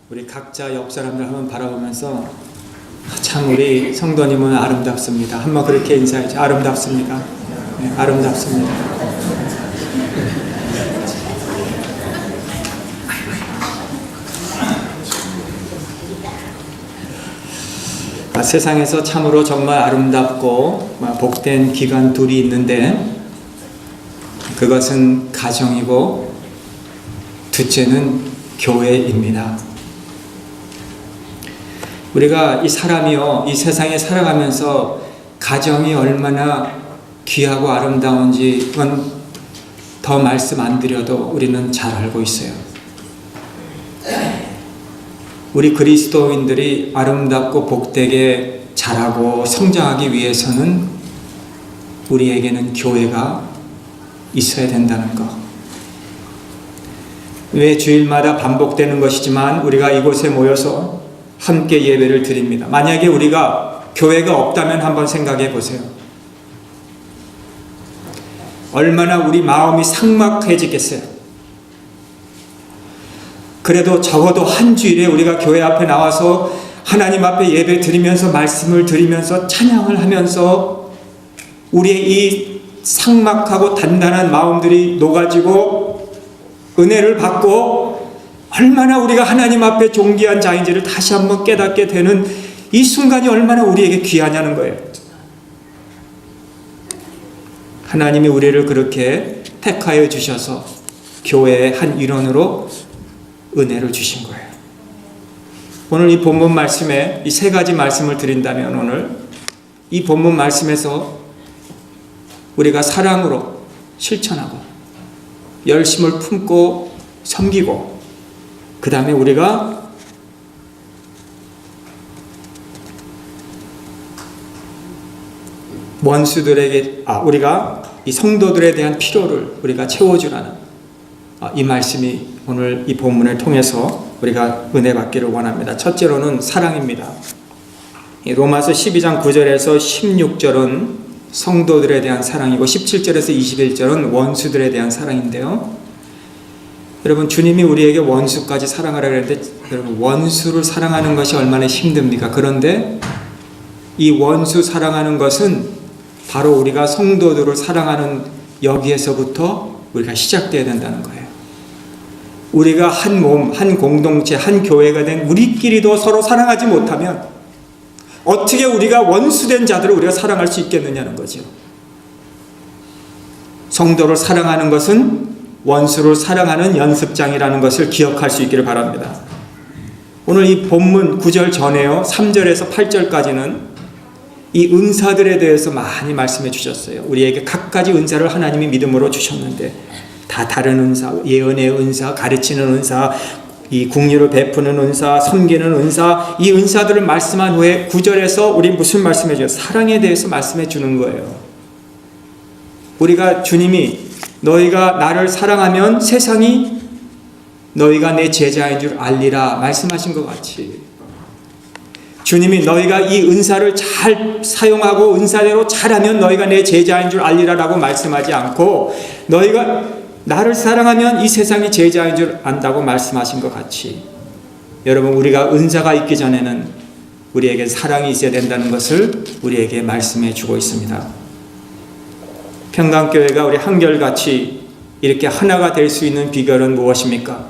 우리 각자 옆 사람들 한번 바라보면서 참 우리 성도님은 아름답습니다. 한번 그렇게 인사해줘. 아름답습니다. 네, 아름답습니다. 세상에서 참으로 정말 아름답고 복된 기관 둘이 있는데 그것은 가정이고 둘째는 교회입니다. 우리가 이 사람이요, 이 세상에 살아가면서 가정이 얼마나 귀하고 아름다운지 그건 더 말씀 안 드려도 우리는 잘 알고 있어요. 우리 그리스도인들이 아름답고 복되게 자라고 성장하기 위해서는 우리에게는 교회가 있어야 된다는 것. 왜 주일마다 반복되는 것이지만 우리가 이곳에 모여서 함께 예배를 드립니다. 만약에 우리가 교회가 없다면 한번 생각해 보세요. 얼마나 우리 마음이 삭막해지겠어요. 그래도 적어도 한 주일에 우리가 교회 앞에 나와서 하나님 앞에 예배 드리면서 말씀을 드리면서 찬양을 하면서 우리의 이 삭막하고 단단한 마음들이 녹아지고 은혜를 받고 얼마나 우리가 하나님 앞에 존귀한 자인지를 다시 한번 깨닫게 되는 이 순간이 얼마나 우리에게 귀하냐는 거예요. 하나님이 우리를 그렇게 택하여 주셔서 교회의 한 일원으로 은혜를 주신 거예요. 오늘 이 본문 말씀에 이 세 가지 말씀을 드린다면 오늘 이 본문 말씀에서 우리가 사랑으로 실천하고 열심을 품고 섬기고 그 다음에 우리가 원수들에게 우리가 이 성도들에 대한 필요를 우리가 채워주라는 이 말씀이 오늘 이 본문을 통해서 우리가 은혜 받기를 원합니다. 첫째로는 사랑입니다. 로마서 12장 9절에서 16절은 성도들에 대한 사랑이고 17절에서 21절은 원수들에 대한 사랑인데요. 여러분, 주님이 우리에게 원수까지 사랑하라 그랬는데 여러분, 원수를 사랑하는 것이 얼마나 힘듭니까? 그런데 이 원수 사랑하는 것은 바로 우리가 성도들을 사랑하는 여기에서부터 우리가 시작돼야 된다는 거예요. 우리가 한 몸, 한 공동체, 한 교회가 된 우리끼리도 서로 사랑하지 못하면 어떻게 우리가 원수된 자들을 우리가 사랑할 수 있겠느냐는 거죠. 성도를 사랑하는 것은 원수를 사랑하는 연습장이라는 것을 기억할 수 있기를 바랍니다. 오늘 이 본문 9절 전에요, 3절에서 8절까지는 이 은사들에 대해서 많이 말씀해 주셨어요. 우리에게 각가지 은사를 하나님이 믿음으로 주셨는데 다 다른 은사, 예언의 은사, 가르치는 은사, 이 국리를 베푸는 은사, 섬기는 은사, 이 은사들을 말씀한 후에 9절에서 우리 무슨 말씀해 줘요? 사랑에 대해서 말씀해 주는 거예요. 우리가 주님이 너희가 나를 사랑하면 세상이 너희가 내 제자인 줄 알리라 말씀하신 것 같이 주님이 너희가 이 은사를 잘 사용하고 은사대로 잘하면 너희가 내 제자인 줄 알리라라고 말씀하지 않고 너희가 나를 사랑하면 이 세상이 제자인 줄 안다고 말씀하신 것 같이 여러분, 우리가 은사가 있기 전에는 우리에게 사랑이 있어야 된다는 것을 우리에게 말씀해 주고 있습니다. 평강교회가 우리 한결같이 이렇게 하나가 될 수 있는 비결은 무엇입니까?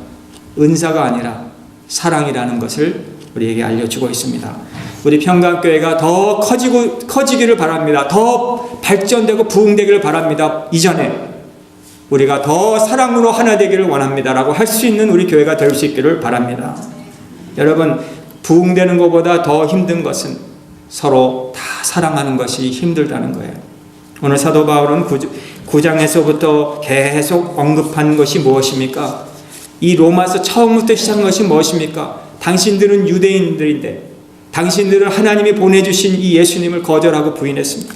은사가 아니라 사랑이라는 것을 우리에게 알려주고 있습니다. 우리 평강교회가 더 커지기를 바랍니다. 더 발전되고 부흥되기를 바랍니다. 이전에 우리가 더 사랑으로 하나 되기를 원합니다 라고 할 수 있는 우리 교회가 될 수 있기를 바랍니다. 여러분, 부흥되는 것보다 더 힘든 것은 서로 다 사랑하는 것이 힘들다는 거예요. 오늘 사도 바울은 9장에서부터 계속 언급한 것이 무엇입니까? 이 로마서 처음부터 시작한 것이 무엇입니까? 당신들은 유대인들인데 당신들은 하나님이 보내주신 이 예수님을 거절하고 부인했습니다.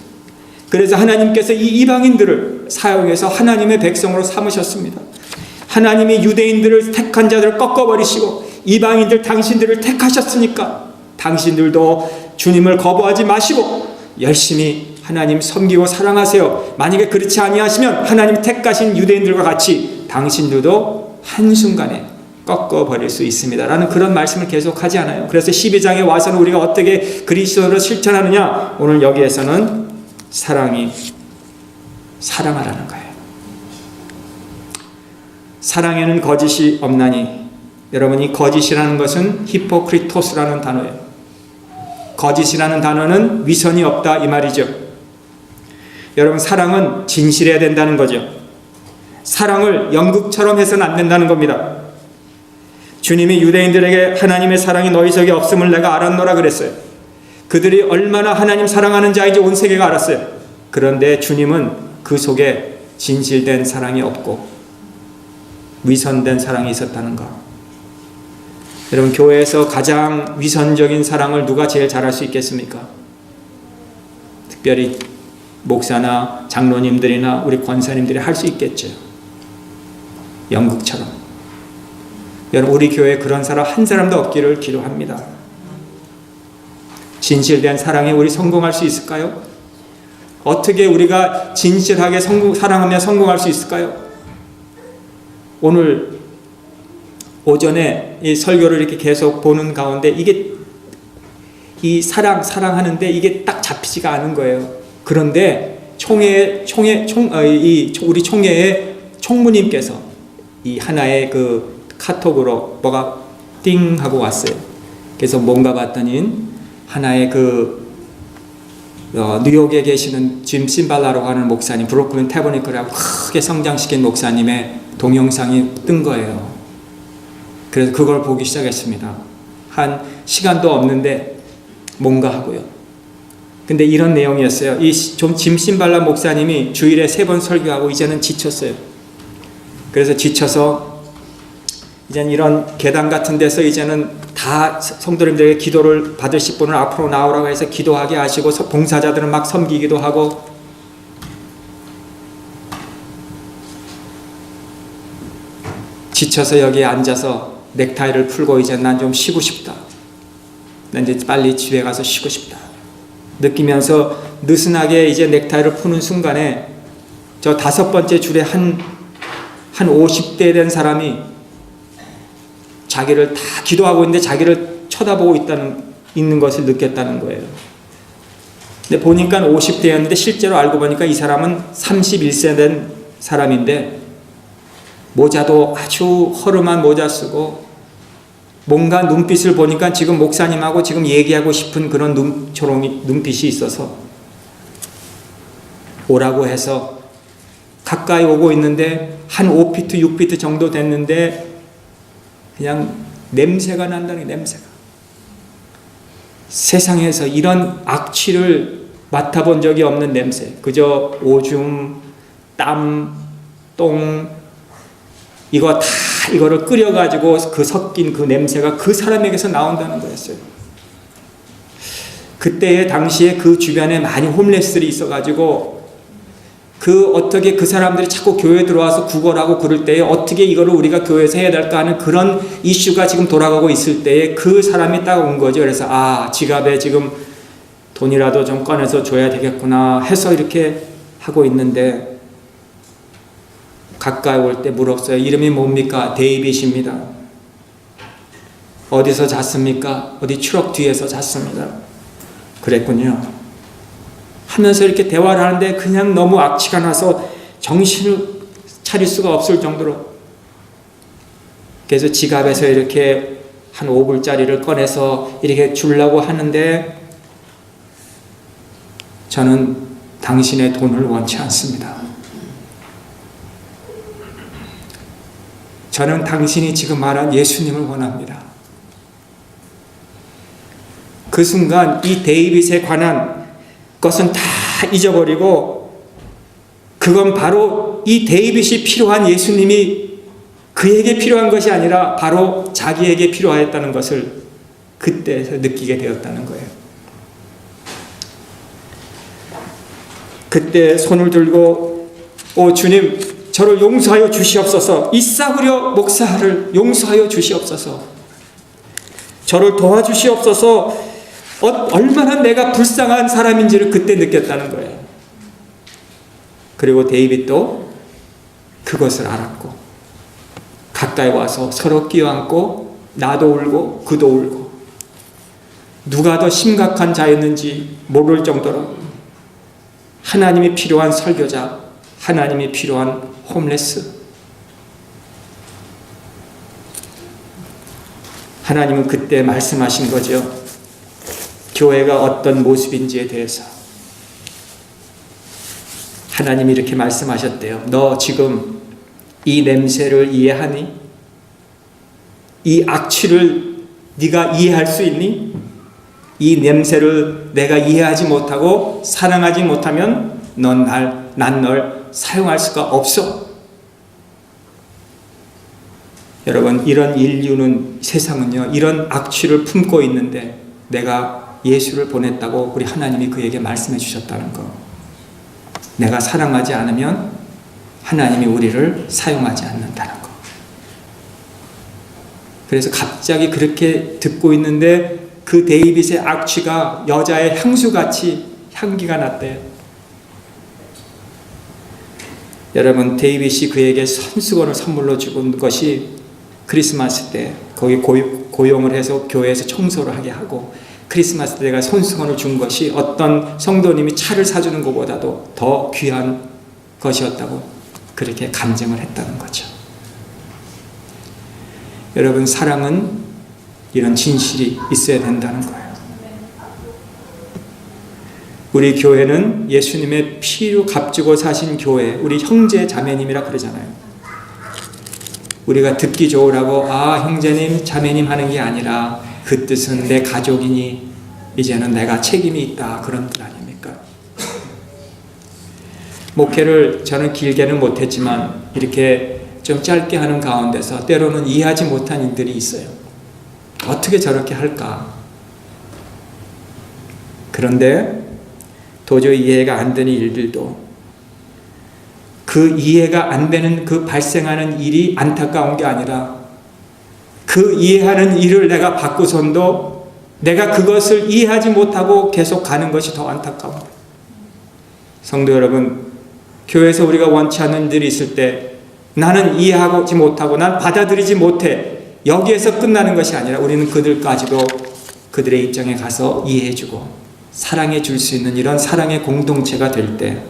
그래서 하나님께서 이 이방인들을 사용해서 하나님의 백성으로 삼으셨습니다. 하나님이 유대인들을 택한 자들을 꺾어버리시고 이방인들 당신들을 택하셨으니까 당신들도 주님을 거부하지 마시고 열심히 하나님 섬기고 사랑하세요. 만약에 그렇지 아니하시면 하나님 택하신 유대인들과 같이 당신들도 한순간에 꺾어버릴 수 있습니다 라는 그런 말씀을 계속 하지 않아요. 그래서 12장에 와서는 우리가 어떻게 그리스도를 실천하느냐, 오늘 여기에서는 사랑하라는 거예요. 사랑에는 거짓이 없나니. 여러분, 이 거짓이라는 것은 히포크리토스라는 단어예요. 거짓이라는 단어는 위선이 없다 이 말이죠. 여러분, 사랑은 진실해야 된다는 거죠. 사랑을 연극처럼 해서는 안 된다는 겁니다. 주님이 유대인들에게 하나님의 사랑이 너희 속에 없음을 내가 알았노라 그랬어요. 그들이 얼마나 하나님 사랑하는 자인지 온 세계가 알았어요. 그런데 주님은 그 속에 진실된 사랑이 없고 위선된 사랑이 있었다는 것. 여러분, 교회에서 가장 위선적인 사랑을 누가 제일 잘할 수 있겠습니까? 특별히 목사나 장로님들이나 우리 권사님들이 할 수 있겠죠. 연극처럼. 여러분, 우리 교회에 그런 사람 한 사람도 없기를 기도합니다. 진실된 사랑에 우리 성공할 수 있을까요? 어떻게 우리가 진실하게 사랑하며 성공할 수 있을까요? 오늘 오전에 이 설교를 이렇게 계속 보는 가운데 이게 이 사랑하는데 이게 딱 잡히지가 않은 거예요. 그런데 우리 총회의 총무님께서 이 하나의 그 카톡으로 뭐가 띵 하고 왔어요. 그래서 뭔가 봤더니 하나의 뉴욕에 계시는 짐 심발라라고 하는 목사님, 브루클린 태버니클하고 크게 성장시킨 목사님의 동영상이 뜬 거예요. 그래서 그걸 보기 시작했습니다. 한 시간도 없는데 뭔가 하고요. 근데 이런 내용이었어요. 이 짐 심발라 목사님이 주일에 3번 설교하고 이제는 지쳤어요. 그래서 지쳐서 이제는 이런 계단 같은 데서 이제는 다 성도님들에게 기도를 받으실 분을 앞으로 나오라고 해서 기도하게 하시고 봉사자들은 막 섬기기도 하고, 지쳐서 여기에 앉아서 넥타이를 풀고 이제 난 좀 쉬고 싶다, 난 이제 빨리 집에 가서 쉬고 싶다 느끼면서 느슨하게 이제 넥타이를 푸는 순간에 저 5번째 줄에 한 50대 된 사람이 자기를 다 기도하고 있는데 자기를 쳐다보고 있는 것을 느꼈다는 거예요. 근데 보니까 50대였는데 실제로 알고 보니까 이 사람은 31세 된 사람인데 모자도 아주 허름한 모자 쓰고 뭔가 눈빛을 보니까 지금 목사님하고 지금 얘기하고 싶은 그런 눈빛이 있어서 오라고 해서 가까이 오고 있는데 한 5피트 6피트 정도 됐는데 그냥 냄새가 난다는 게, 냄새가. 세상에서 이런 악취를 맡아본 적이 없는 냄새. 그저 오줌, 땀, 똥 이거를 끓여가지고 그 섞인 그 냄새가 그 사람에게서 나온다는 거였어요. 그때의 당시에 그 주변에 많이 홈레스들이 있어가지고 어떻게 그 사람들이 자꾸 교회에 들어와서 구걸하고 그럴 때에 어떻게 이거를 우리가 교회에서 해야 될까 하는 그런 이슈가 지금 돌아가고 있을 때에 그 사람이 딱 온 거죠. 그래서 지갑에 지금 돈이라도 좀 꺼내서 줘야 되겠구나 해서 이렇게 하고 있는데 가까이 올 때 물었어요. 이름이 뭡니까? 데이빗입니다. 어디서 잤습니까? 어디 트럭 뒤에서 잤습니다. 그랬군요. 하면서 이렇게 대화를 하는데 그냥 너무 악취가 나서 정신을 차릴 수가 없을 정도로, 그래서 지갑에서 이렇게 한 5불짜리를 꺼내서 이렇게 주려고 하는데 저는 당신의 돈을 원치 않습니다. 저는 당신이 지금 말한 예수님을 원합니다. 그 순간 이 데이빗에 관한 것은 다 잊어버리고 그건 바로 이 데이빗이 필요한 예수님이 그에게 필요한 것이 아니라 바로 자기에게 필요하였다는 것을 그때에서 느끼게 되었다는 거예요. 그때 손을 들고 주님, 저를 용서하여 주시옵소서. 이 싸구려 목사를 용서하여 주시옵소서. 저를 도와주시옵소서. 얼마나 내가 불쌍한 사람인지를 그때 느꼈다는 거예요. 그리고 데이빗도 그것을 알았고 가까이 와서 서로 끼어안고 나도 울고 그도 울고 누가 더 심각한 자였는지 모를 정도로 하나님이 필요한 설교자, 하나님이 필요한 홈레스. 하나님은 그때 말씀하신 거죠. 교회가 어떤 모습인지에 대해서. 하나님이 이렇게 말씀하셨대요. 너 지금 이 냄새를 이해하니? 이 악취를 네가 이해할 수 있니? 이 냄새를 내가 이해하지 못하고 사랑하지 못하면 난 널 사용할 수가 없어. 여러분, 이런 인류는, 세상은요, 이런 악취를 품고 있는데 내가 예수를 보냈다고 우리 하나님이 그에게 말씀해 주셨다는 거. 내가 사랑하지 않으면 하나님이 우리를 사용하지 않는다는 거. 그래서 갑자기 그렇게 듣고 있는데 그 데이빗의 악취가 여자의 향수같이 향기가 났대요. 여러분, 데이빗이 그에게 손수건을 선물로 준 것이 크리스마스 때 거기 고용을 해서 교회에서 청소를 하게 하고 크리스마스 때 내가 손수건을 준 것이 어떤 성도님이 차를 사주는 것보다도 더 귀한 것이었다고 그렇게 감정을 했다는 거죠. 여러분, 사랑은 이런 진실이 있어야 된다는 거예요. 우리 교회는 예수님의 피로 값주고 사신 교회, 우리 형제 자매님이라 그러잖아요. 우리가 듣기 좋으라고 형제님 자매님 하는 게 아니라 그 뜻은 내 가족이니 이제는 내가 책임이 있다, 그런 뜻 아닙니까? 목회를 저는 길게는 못했지만 이렇게 좀 짧게 하는 가운데서 때로는 이해하지 못한 일들이 있어요. 어떻게 저렇게 할까? 그런데 도저히 이해가 안 되는 일들도 그 이해가 안 되는 그 발생하는 일이 안타까운 게 아니라 그 이해하는 일을 내가 받고선도 내가 그것을 이해하지 못하고 계속 가는 것이 더 안타까운 거예요. 성도 여러분, 교회에서 우리가 원치 않는 일이 있을 때 나는 이해하지 못하고 난 받아들이지 못해, 여기에서 끝나는 것이 아니라 우리는 그들까지도 그들의 입장에 가서 이해해주고 사랑해 줄 수 있는 이런 사랑의 공동체가 될 때,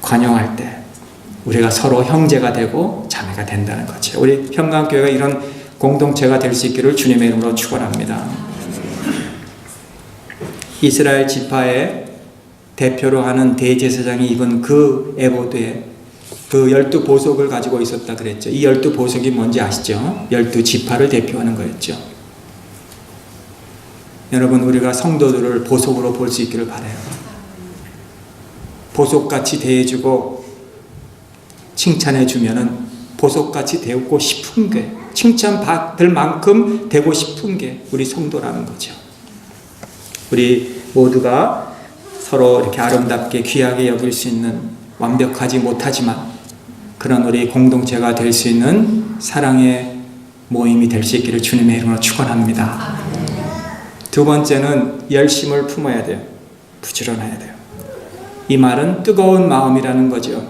관용할 때 우리가 서로 형제가 되고 자매가 된다는 거죠. 우리 평강교회가 이런 공동체가 될 수 있기를 주님의 이름으로 축원합니다. 이스라엘 지파의 대표로 하는 대제사장이 입은 그 에보드에 그 12보석을 가지고 있었다 그랬죠. 이 12보석이 뭔지 아시죠? 12지파를 대표하는 거였죠. 여러분, 우리가 성도들을 보석으로 볼 수 있기를 바라요. 보석같이 대해주고 칭찬해주면은 보석같이 되고 싶은 게, 칭찬받을 만큼 되고 싶은 게 우리 성도라는 거죠. 우리 모두가 서로 이렇게 아름답게 귀하게 여길 수 있는, 완벽하지 못하지만 그런 우리 공동체가 될 수 있는 사랑의 모임이 될 수 있기를 주님의 이름으로 축원합니다. 두 번째는 열심을 품어야 돼요. 부지런해야 돼요. 이 말은 뜨거운 마음이라는 거죠.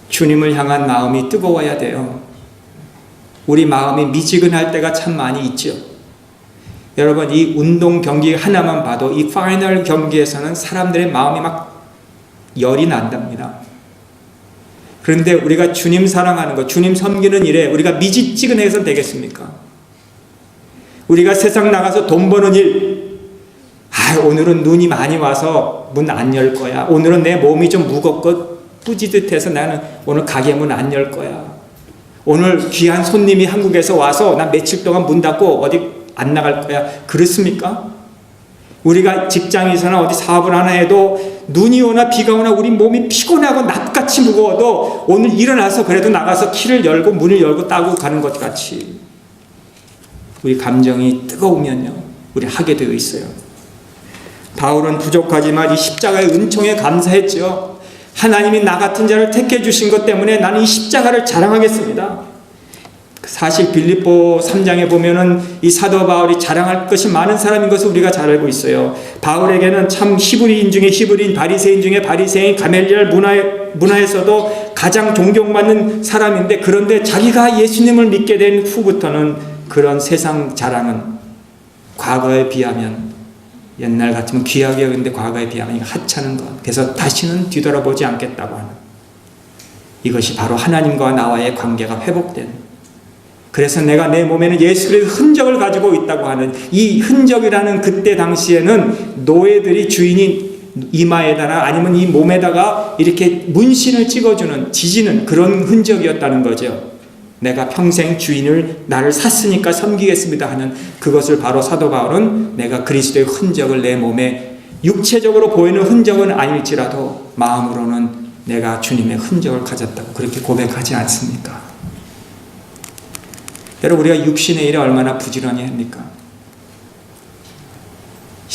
주님을 향한 마음이 뜨거워야 돼요. 우리 마음이 미지근할 때가 참 많이 있죠. 여러분, 이 운동 경기 하나만 봐도 이 파이널 경기에서는 사람들의 마음이 막 열이 난답니다. 그런데 우리가 주님 사랑하는 것, 주님 섬기는 일에 우리가 미지찌근해서는 되겠습니까? 우리가 세상 나가서 돈 버는 일, 오늘은 눈이 많이 와서 문 안 열 거야. 오늘은 내 몸이 좀 무겁고 뿌지듯해서 나는 오늘 가게 문 안 열 거야. 오늘 귀한 손님이 한국에서 와서 나 며칠 동안 문 닫고 어디 안 나갈 거야. 그렇습니까? 우리가 직장에서나 어디 사업을 하나 해도 눈이 오나 비가 오나 우리 몸이 피곤하고 납같이 무거워도 오늘 일어나서 그래도 나가서 키를 열고 문을 열고 따고 가는 것 같이 우리 감정이 뜨거우면요, 우리 하게 되어 있어요. 바울은 부족하지만 이 십자가의 은총에 감사했죠. 하나님이 나 같은 자를 택해 주신 것 때문에 나는 이 십자가를 자랑하겠습니다. 사실 빌립보 3장에 보면은 이 사도 바울이 자랑할 것이 많은 사람인 것을 우리가 잘 알고 있어요. 바울에게는 참 히브리인 중에 히브리인, 바리새인 중에 바리새인, 가멜리엘 문화에서도 가장 존경받는 사람인데, 그런데 자기가 예수님을 믿게 된 후부터는 그런 세상 자랑은 과거에 비하면, 옛날 같으면 귀하게 여겼는데 과거에 비하면 하찮은 것, 그래서 다시는 뒤돌아보지 않겠다고 하는, 이것이 바로 하나님과 나와의 관계가 회복된, 그래서 내가 내 몸에는 예수 그리스도의 흔적을 가지고 있다고 하는 이 흔적이라는, 그때 당시에는 노예들이 주인이 이마에다가 아니면 이 몸에다가 이렇게 문신을 찍어주는, 지지는 그런 흔적이었다는 거죠. 내가 평생 주인을 나를 샀으니까 섬기겠습니다 하는 그것을 바로 사도 바울은 내가 그리스도의 흔적을 내 몸에, 육체적으로 보이는 흔적은 아닐지라도 마음으로는 내가 주님의 흔적을 가졌다고 그렇게 고백하지 않습니까? 여러분, 우리가 육신의 일에 얼마나 부지런히 합니까?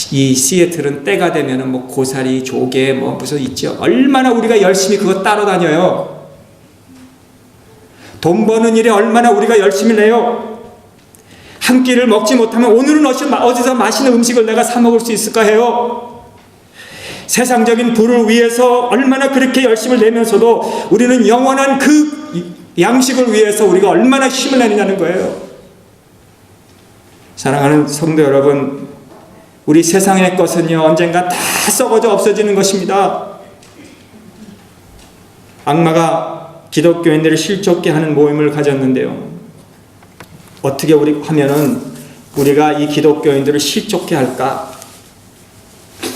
이 시애틀은 때가 되면은 뭐 고사리, 조개 뭐 무슨 있죠. 얼마나 우리가 열심히 그거 따로 다녀요. 돈 버는 일에 얼마나 우리가 열심히 내요. 한 끼를 먹지 못하면 오늘은 어디서 맛있는 음식을 내가 사 먹을 수 있을까 해요. 세상적인 부를 위해서 얼마나 그렇게 열심을 내면서도 우리는 영원한 그 양식을 위해서 우리가 얼마나 힘을 내느냐는 거예요. 사랑하는 성도 여러분, 우리 세상의 것은요, 언젠가 다 썩어져 없어지는 것입니다. 악마가 기독교인들을 실족게 하는 모임을 가졌는데요, 어떻게 하면은 우리가 이 기독교인들을 실족게 할까?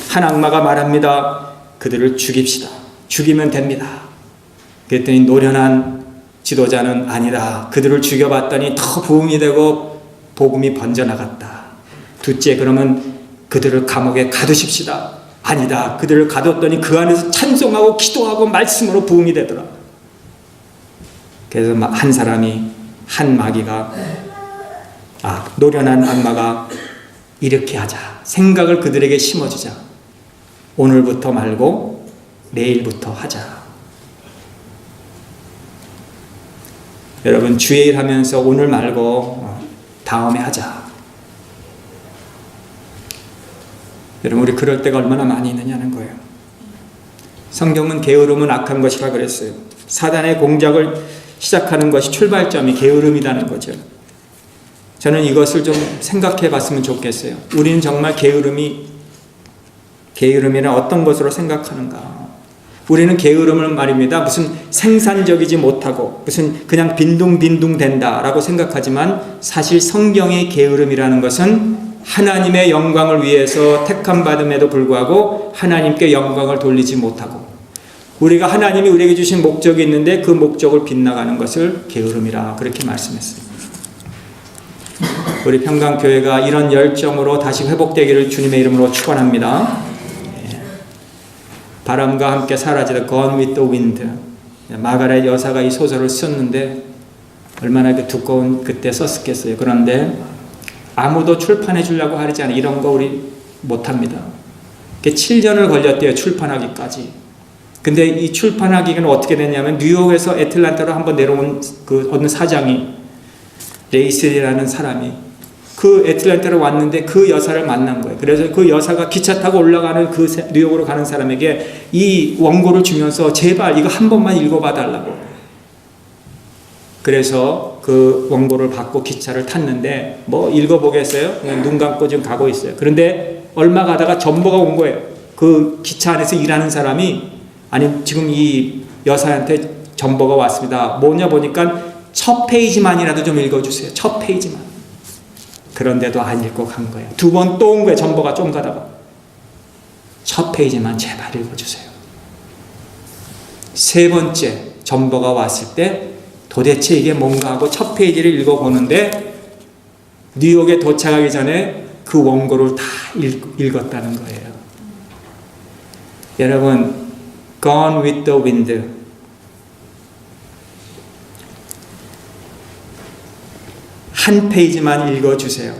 한 악마가 말합니다. 그들을 죽입시다. 죽이면 됩니다. 그랬더니 노련한 지도자는 아니다. 그들을 죽여봤더니 더 부흥이 되고 복음이 번져나갔다. 둘째, 그러면 그들을 감옥에 가두십시다. 아니다. 그들을 가뒀더니 그 안에서 찬송하고 기도하고 말씀으로 부흥이 되더라. 그래서 한 사람이, 한 마귀가, 노련한 악마가 이렇게 하자. 생각을 그들에게 심어주자. 오늘부터 말고 내일부터 하자. 여러분, 주의 일 하면서 오늘 말고 다음에 하자. 여러분, 우리 그럴 때가 얼마나 많이 있느냐는 거예요. 성경은 게으름은 악한 것이라 그랬어요. 사단의 공작을 시작하는 것이 출발점이 게으름이라는 거죠. 저는 이것을 좀 생각해 봤으면 좋겠어요. 우리는 정말 게으름이란 어떤 것으로 생각하는가? 우리는 게으름을 말입니다, 무슨 생산적이지 못하고 무슨 그냥 빈둥빈둥 된다라고 생각하지만, 사실 성경의 게으름이라는 것은 하나님의 영광을 위해서 택함 받음에도 불구하고 하나님께 영광을 돌리지 못하고, 우리가 하나님이 우리에게 주신 목적이 있는데 그 목적을 빗나가는 것을 게으름이라 그렇게 말씀했어요. 우리 평강교회가 이런 열정으로 다시 회복되기를 주님의 이름으로 축원합니다. 바람과 함께 사라지다, Gone with the Wind. 마가렛 여사가 이 소설을 썼는데 얼마나 그 두꺼운 그때 썼겠어요. 그런데 아무도 출판해 주려고 하지 않아요. 이런 거 우리 못합니다. 7년을 걸렸대요, 출판하기까지. 근데 이 출판하기는 어떻게 됐냐면, 뉴욕에서 애틀랜타로 한번 내려온 그 어느 사장이, 레이슬이라는 사람이 그 애틀랜타로 왔는데 그 여사를 만난 거예요. 그래서 그 여사가 기차 타고 올라가는 그 뉴욕으로 가는 사람에게 이 원고를 주면서 제발 이거 한 번만 읽어봐 달라고. 그래서 그 원고를 받고 기차를 탔는데 뭐 읽어보겠어요? 그냥 눈 감고 지금 가고 있어요. 그런데 얼마 가다가 전보가 온 거예요. 그 기차 안에서 일하는 사람이, 아니 지금 이 여사한테 전보가 왔습니다. 뭐냐 보니까 첫 페이지만이라도 좀 읽어주세요. 첫 페이지만. 그런데도 안 읽고 간 거예요. 두 번 또 온 거예요. 전보가 좀 가다가. 첫 페이지만 제발 읽어주세요. 세 번째 전보가 왔을 때 도대체 이게 뭔가 하고 첫 페이지를 읽어보는데, 뉴욕에 도착하기 전에 그 원고를 다 읽었다는 거예요. 여러분, Gone with the Wind. 한 페이지만 읽어주세요.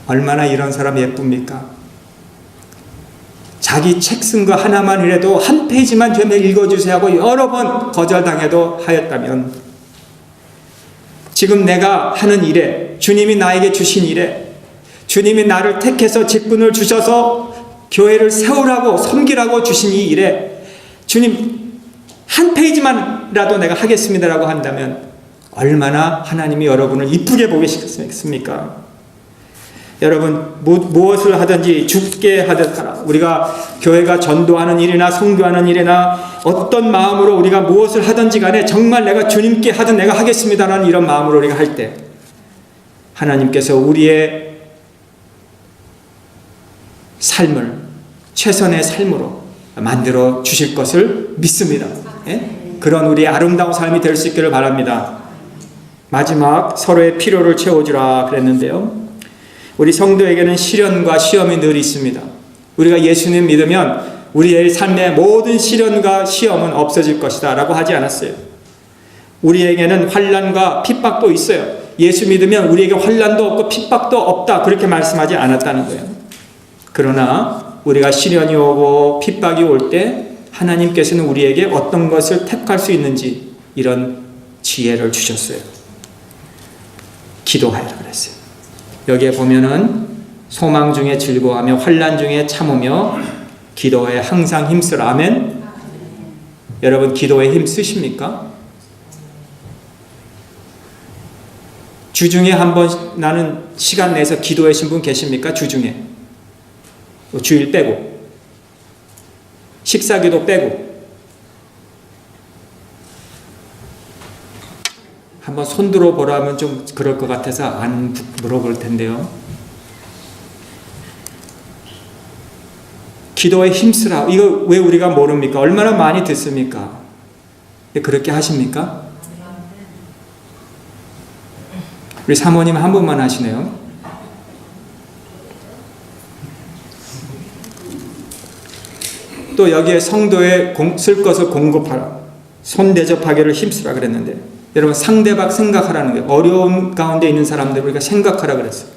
얼마나 이런 사람 예쁩니까? 자기 책 쓴 거 하나만이라도 한 페이지만 좀 읽어주세요 하고 여러 번 거절당해도 하였다면, 지금 내가 하는 일에, 주님이 나에게 주신 일에, 주님이 나를 택해서 직분을 주셔서 교회를 세우라고 섬기라고 주신 이 일에 주님 한 페이지만이라도 내가 하겠습니다라고 한다면 얼마나 하나님이 여러분을 이쁘게 보시겠습니까? 여러분 무엇을 하든지 죽게 하듯 하라. 우리가 교회가 전도하는 일이나 선교하는 일이나 어떤 마음으로 우리가 무엇을 하든지 간에 정말 내가 주님께 하든 내가 하겠습니다라는 이런 마음으로 우리가 할 때 하나님께서 우리의 삶을 최선의 삶으로 만들어 주실 것을 믿습니다. 예? 그런 우리의 아름다운 삶이 될 수 있기를 바랍니다. 마지막 서로의 필요를 채워주라 그랬는데요. 우리 성도에게는 시련과 시험이 늘 있습니다. 우리가 예수님 믿으면 우리의 삶의 모든 시련과 시험은 없어질 것이다 라고 하지 않았어요. 우리에게는 환난과 핍박도 있어요. 예수 믿으면 우리에게 환난도 없고 핍박도 없다 그렇게 말씀하지 않았다는 거예요. 그러나 우리가 시련이 오고 핍박이 올 때 하나님께서는 우리에게 어떤 것을 택할 수 있는지 이런 지혜를 주셨어요. 기도하라 그랬어요. 여기에 보면은 소망 중에 즐거워하며 환난 중에 참으며 기도에 항상 힘쓰라. 아멘. 여러분 기도에 힘 쓰십니까? 주중에 한번 나는 시간 내서 기도하신 분 계십니까? 주중에 주일 빼고 식사기도 빼고 한번 손들어 보라면 좀 그럴 것 같아서 안 물어볼 텐데요. 기도에 힘쓰라. 이거 왜 우리가 모릅니까? 얼마나 많이 듣습니까? 그렇게 하십니까? 우리 사모님 한 분만 하시네요. 또 여기에 성도에 쓸 것을 공급하라. 손 대접하기를 힘쓰라 그랬는데 여러분 상대방 생각하라는 거예요. 어려움 가운데 있는 사람들 우리가 생각하라 그랬어요.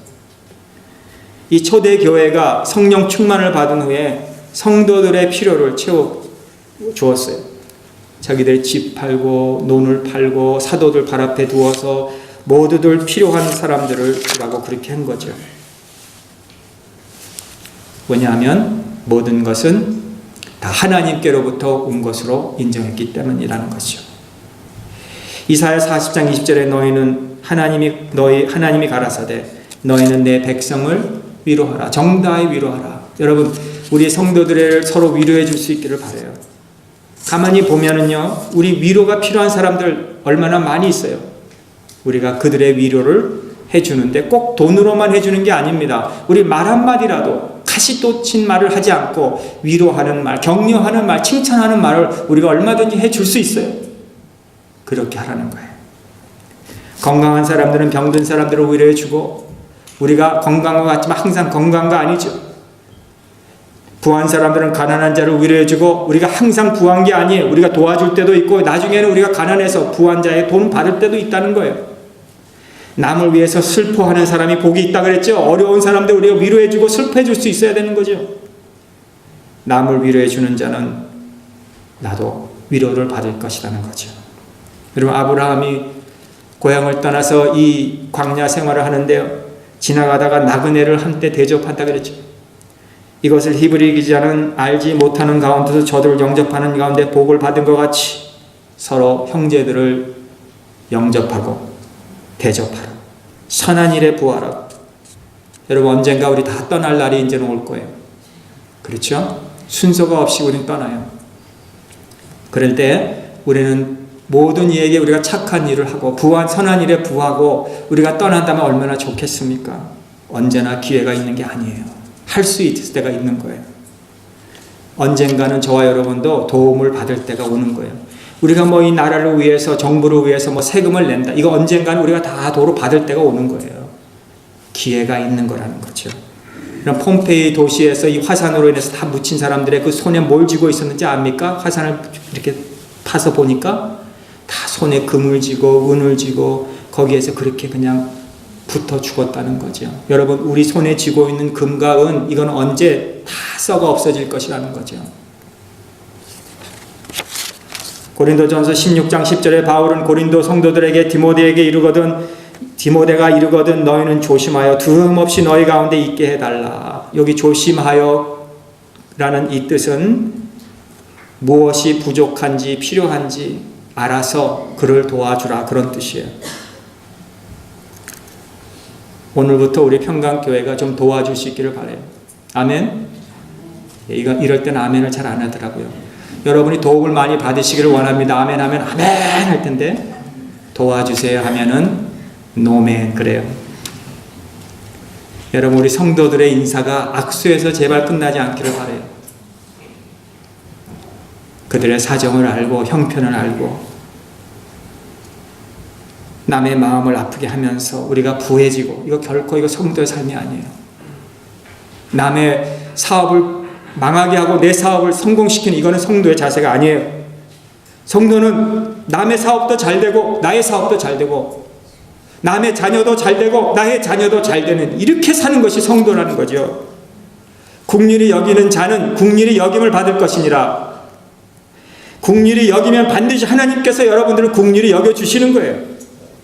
이 초대교회가 성령 충만을 받은 후에 성도들의 필요를 채워 주었어요. 자기들 집 팔고 논을 팔고 사도들 발 앞에 두어서 모두들 필요한 사람들을 주라고 그렇게 한 거죠. 왜냐하면 모든 것은 다 하나님께로부터 온 것으로 인정했기 때문이라는 것이죠. 이사야 40장 20절에 너희는 하나님이 가라사대 너희는 내 백성을 위로하라. 정다히 위로하라. 여러분 우리 성도들을 서로 위로해 줄 수 있기를 바라요. 가만히 보면은요 우리 위로가 필요한 사람들 얼마나 많이 있어요. 우리가 그들의 위로를 해주는데 꼭 돈으로만 해주는 게 아닙니다. 우리 말 한마디라도 가시돋친 말을 하지 않고 위로하는 말, 격려하는 말, 칭찬하는 말을 우리가 얼마든지 해줄 수 있어요. 그렇게 하라는 거예요. 건강한 사람들은 병든 사람들을 위로해주고 우리가 건강한 것 같지만 항상 건강한 거 아니죠. 부한 사람들은 가난한 자를 위로해주고 우리가 항상 부한 게 아니에요. 우리가 도와줄 때도 있고 나중에는 우리가 가난해서 부한 자의 돈 받을 때도 있다는 거예요. 남을 위해서 슬퍼하는 사람이 복이 있다 그랬죠. 어려운 사람들 우리가 위로해주고 슬퍼해줄 수 있어야 되는 거죠. 남을 위로해주는 자는 나도 위로를 받을 것이라는 거죠. 여러분 아브라함이 고향을 떠나서 이 광야 생활을 하는데요. 지나가다가 나그네를 한때 대접한다 그랬죠. 이것을 히브리 기자는 알지 못하는 가운데서 저들을 영접하는 가운데 복을 받은 것 같이 서로 형제들을 영접하고 대접하라. 선한 일에 부하라. 여러분 언젠가 우리 다 떠날 날이 이제는 올 거예요. 그렇죠? 순서가 없이 우리는 떠나요. 그럴 때 우리는 모든 이에게 우리가 착한 일을 하고 선한 일에 부하고 우리가 떠난다면 얼마나 좋겠습니까? 언제나 기회가 있는 게 아니에요. 할 수 있을 때가 있는 거예요. 언젠가는 저와 여러분도 도움을 받을 때가 오는 거예요. 우리가 이 나라를 위해서 정부를 위해서 세금을 낸다. 이거 언젠가는 우리가 다 도로 받을 때가 오는 거예요. 기회가 있는 거라는 거죠. 그럼 폼페이 도시에서 이 화산으로 인해서 다 묻힌 사람들의 그 손에 뭘 쥐고 있었는지 압니까? 화산을 이렇게 파서 보니까 다 손에 금을 쥐고 은을 쥐고 거기에서 그렇게 그냥 붙어 죽었다는 거죠. 여러분 우리 손에 쥐고 있는 금과 은 이건 언제 다 썩어 없어질 것이라는 거죠. 고린도전서 16장 10절에 바울은 고린도 성도들에게 디모데가 이르거든 너희는 조심하여 두려움 없이 너희 가운데 있게 해달라. 여기 조심하여 라는 이 뜻은 무엇이 부족한지 필요한지 알아서 그를 도와주라, 그런 뜻이에요. 오늘부터 우리 평강교회가 좀 도와줄 수 있기를 바라요. 아멘? 이럴 때는 아멘을 잘 안 하더라고요. 여러분이 도움을 많이 받으시기를 원합니다. 아멘 하면 아멘 할 텐데, 도와주세요 하면은 노멘 그래요. 여러분, 우리 성도들의 인사가 악수에서 제발 끝나지 않기를 바라요. 그들의 사정을 알고 형편을 알고 남의 마음을 아프게 하면서 우리가 부해지고, 이거 결코 이거 성도의 삶이 아니에요. 남의 사업을 망하게 하고 내 사업을 성공시키는, 이거는 성도의 자세가 아니에요. 성도는 남의 사업도 잘 되고 나의 사업도 잘 되고 남의 자녀도 잘 되고 나의 자녀도 잘 되는, 이렇게 사는 것이 성도라는 거죠. 국률이 여기는 자는 국률이 여김을 받을 것이니라. 국률이 여기면 반드시 하나님께서 여러분들을 국률이 여겨주시는 거예요.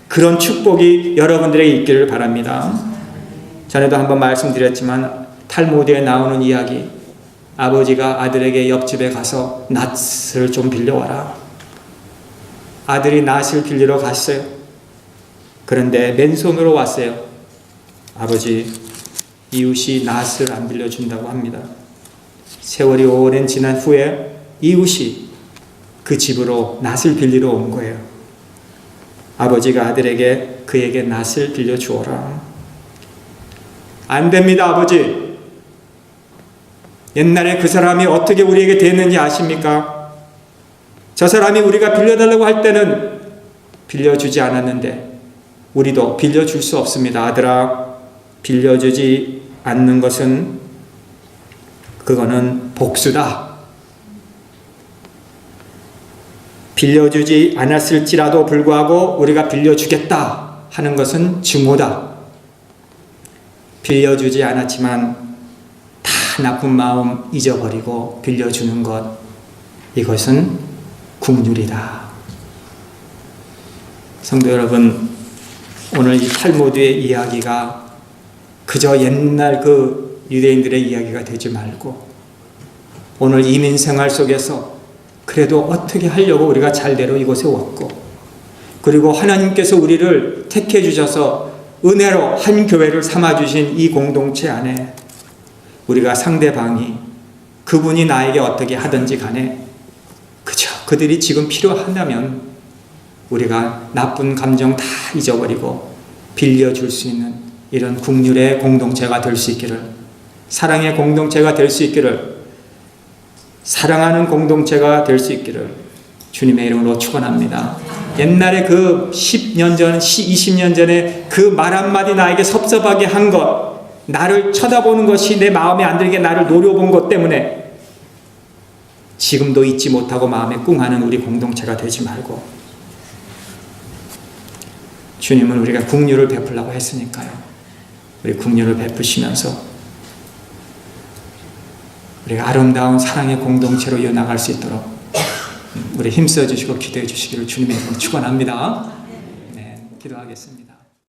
그런 축복이 여러분들에게 있기를 바랍니다. 전에도 한번 말씀드렸지만 탈무드에 나오는 이야기, 아버지가 아들에게 옆집에 가서 낫을 좀 빌려와라. 아들이 낫을 빌리러 갔어요. 그런데 맨손으로 왔어요. 아버지, 이웃이 낫을 안 빌려준다고 합니다. 세월이 오랜 지난 후에 이웃이 그 집으로 낫을 빌리러 온 거예요. 아버지가 아들에게 그에게 낫을 빌려주어라. 안 됩니다, 아버지. 옛날에 그 사람이 어떻게 우리에게 됐는지 아십니까? 저 사람이 우리가 빌려달라고 할 때는 빌려주지 않았는데 우리도 빌려줄 수 없습니다. 아들아, 빌려주지 않는 것은 그거는 복수다. 빌려주지 않았을지라도 불구하고 우리가 빌려주겠다 하는 것은 증오다. 빌려주지 않았지만 다 나쁜 마음 잊어버리고 빌려주는 것, 이것은 국률이다. 성도 여러분, 오늘 이 탈무드의 이야기가 그저 옛날 그 유대인들의 이야기가 되지 말고, 오늘 이민 생활 속에서 그래도 어떻게 하려고 우리가 잘대로 이곳에 왔고, 그리고 하나님께서 우리를 택해 주셔서 은혜로 한 교회를 삼아주신 이 공동체 안에 우리가 상대방이 그분이 나에게 어떻게 하든지 간에 그저 그들이 지금 필요한다면 우리가 나쁜 감정 다 잊어버리고 빌려줄 수 있는 이런 국률의 공동체가 될 수 있기를, 사랑의 공동체가 될 수 있기를, 사랑하는 공동체가 될 수 있기를 주님의 이름으로 축원합니다. 옛날에 그 10년 전, 20년 전에 그 말 한마디 나에게 섭섭하게 한 것, 나를 쳐다보는 것이 내 마음에 안 들게 나를 노려본 것 때문에 지금도 잊지 못하고 마음에 꿍하는 우리 공동체가 되지 말고, 주님은 우리가 국률을 베풀라고 했으니까요. 우리 국률을 베푸시면서 우리가 아름다운 사랑의 공동체로 이어나갈 수 있도록 우리 힘써 주시고 기도해 주시기를 주님의 이름으로 축원합니다. 네, 기도하겠습니다.